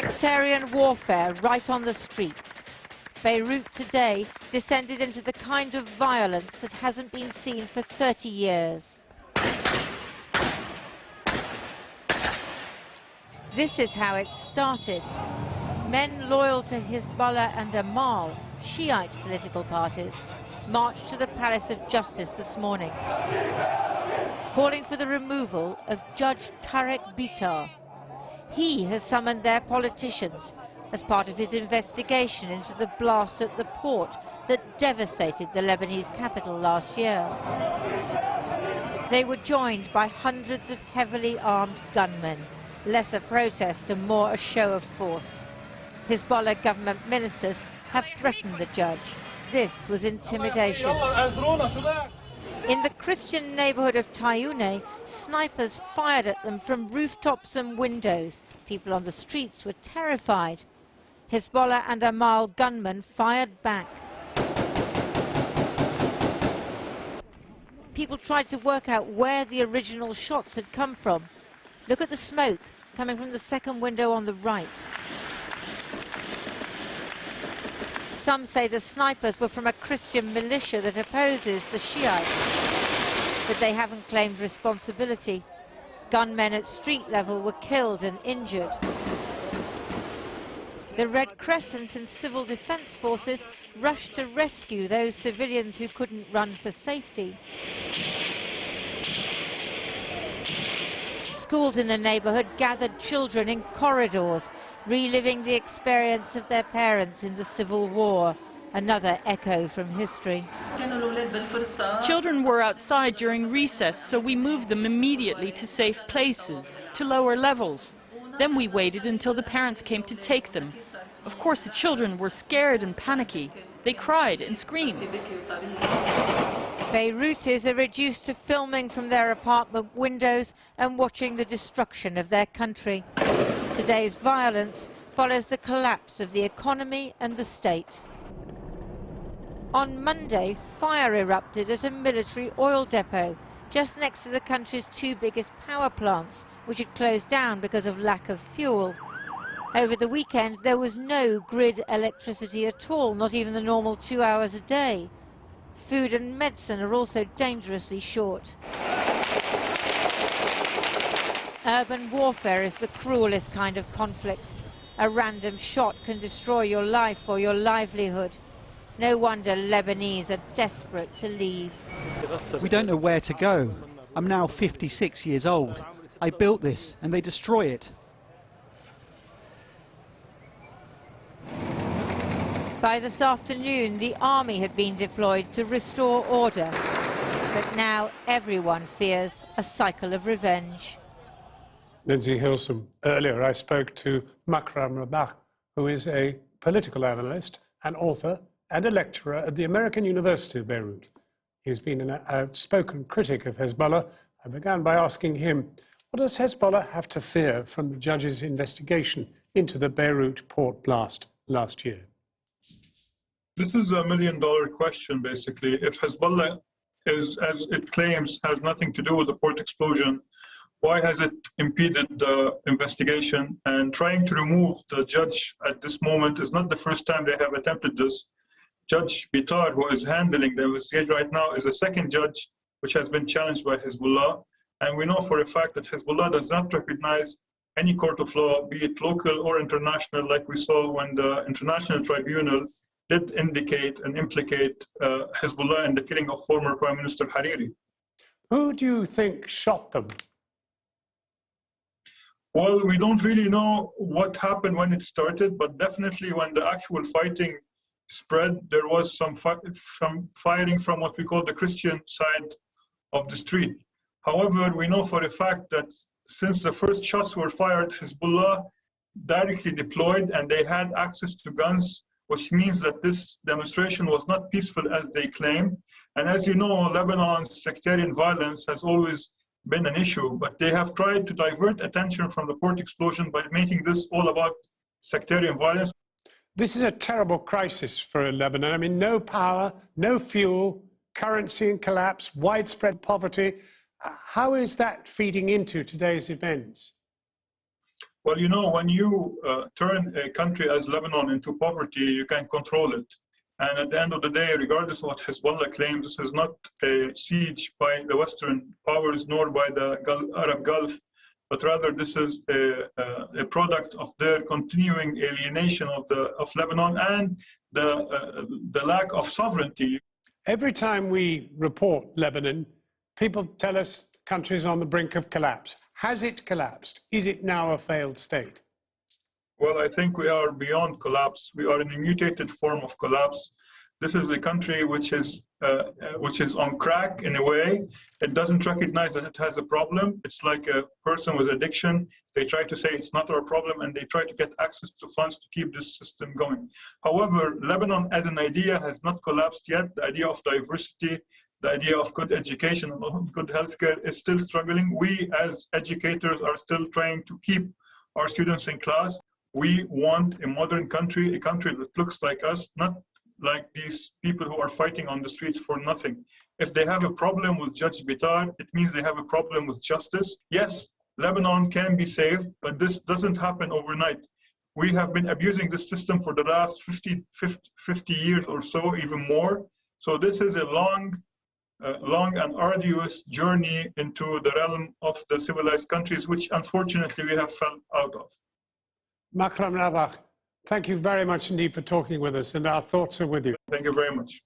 Sectarian warfare right on the streets. Beirut today descended into the kind of violence that hasn't been seen for 30 years. This is how it started. Men loyal to Hezbollah and Amal, Shiite political parties, marched to the Palace of Justice this morning, calling for the removal of Judge Tarek Bitar. He has summoned their politicians as part of his investigation into the blast at the port that devastated the Lebanese capital last year. They were joined by hundreds of heavily armed gunmen, less a protest and more a show of force. Hezbollah government ministers have threatened the judge. This was intimidation. In the Christian neighborhood of Tayoune, snipers fired at them from rooftops and windows. People on the streets were terrified. Hezbollah and Amal gunmen fired back. People tried to work out where the original shots had come from. Look at the smoke coming from the second window on the right. Some say the snipers were from a Christian militia that opposes the Shiites, but they haven't claimed responsibility. Gunmen at street level were killed and injured. The Red Crescent and civil defense forces rushed to rescue those civilians who couldn't run for safety. Schools in the neighborhood gathered children in corridors, reliving the experience of their parents in the Civil War, another echo from history. Children were outside during recess, so we moved them immediately to safe places, to lower levels. Then we waited until the parents came to take them. Of course, the children were scared and panicky. They cried and screamed. Beirutis are reduced to filming from their apartment windows and watching the destruction of their country. Today's violence follows the collapse of the economy and the state. On Monday, fire erupted at a military oil depot just next to the country's two biggest power plants, which had closed down because of lack of fuel. Over the weekend, there was no grid electricity at all, not even the normal 2 hours a day. Food and medicine are also dangerously short. Urban warfare is the cruelest kind of conflict. A random shot can destroy your life or your livelihood. No wonder Lebanese are desperate to leave. We don't know where to go. I'm now 56 years old. I built this and they destroy it. By this afternoon, the army had been deployed to restore order. But now everyone fears a cycle of revenge. Lindsay Hilsum, earlier I spoke to Makram Rabah, who is a political analyst, an author and a lecturer at the American University of Beirut. He's been an outspoken critic of Hezbollah. I began by asking him, what does Hezbollah have to fear from the judge's investigation into the Beirut port blast last year? This is a million-dollar question, basically. If Hezbollah is, as it claims, has nothing to do with the port explosion, why has it impeded the investigation? And trying to remove the judge at this moment is not the first time they have attempted this. Judge Bitar, who is handling the investigation right now, is a second judge which has been challenged by Hezbollah. And we know for a fact that Hezbollah does not recognize any court of law, be it local or international, like we saw when the International Tribunal did indicate and implicate Hezbollah in the killing of former Prime Minister Hariri. Who do you think shot them? Well, we don't really know what happened when it started, but definitely when the actual fighting spread, there was some firing from what we call the Christian side of the street. However, we know for a fact that since the first shots were fired, Hezbollah directly deployed and they had access to guns, which means that this demonstration was not peaceful as they claim. And as you know, Lebanon's sectarian violence has always been an issue, but they have tried to divert attention from the port explosion by making this all about sectarian violence. This is a terrible crisis for Lebanon. I mean, no power, no fuel, currency in collapse, widespread poverty. How is that feeding into today's events? Well, you know, when you turn a country as Lebanon into poverty, you can control it. And at the end of the day, regardless of what Hezbollah claims, this is not a siege by the Western powers nor by the Arab Gulf, but rather this is a product of their continuing alienation of Lebanon and the lack of sovereignty. Every time we report Lebanon, people tell us the country is on the brink of collapse. Has it collapsed? Is it now a failed state? Well, I think we are beyond collapse. We are in a mutated form of collapse. This is a country which is on crack in a way. It doesn't recognize that it has a problem. It's like a person with addiction. They try to say it's not our problem, and they try to get access to funds to keep this system going. However, Lebanon as an idea has not collapsed yet. The idea of diversity, the idea of good education and good healthcare is still struggling. We as educators are still trying to keep our students in class. We want a modern country, a country that looks like us, not like these people who are fighting on the streets for nothing. If they have a problem with Judge Bitar, it means they have a problem with justice. Yes, Lebanon can be saved, but this doesn't happen overnight. We have been abusing this system for the last 50 years or so, even more. So this is a long and arduous journey into the realm of the civilized countries, which unfortunately we have fell out of. Makram Rabach, thank you very much indeed for talking with us, and our thoughts are with you. Thank you very much.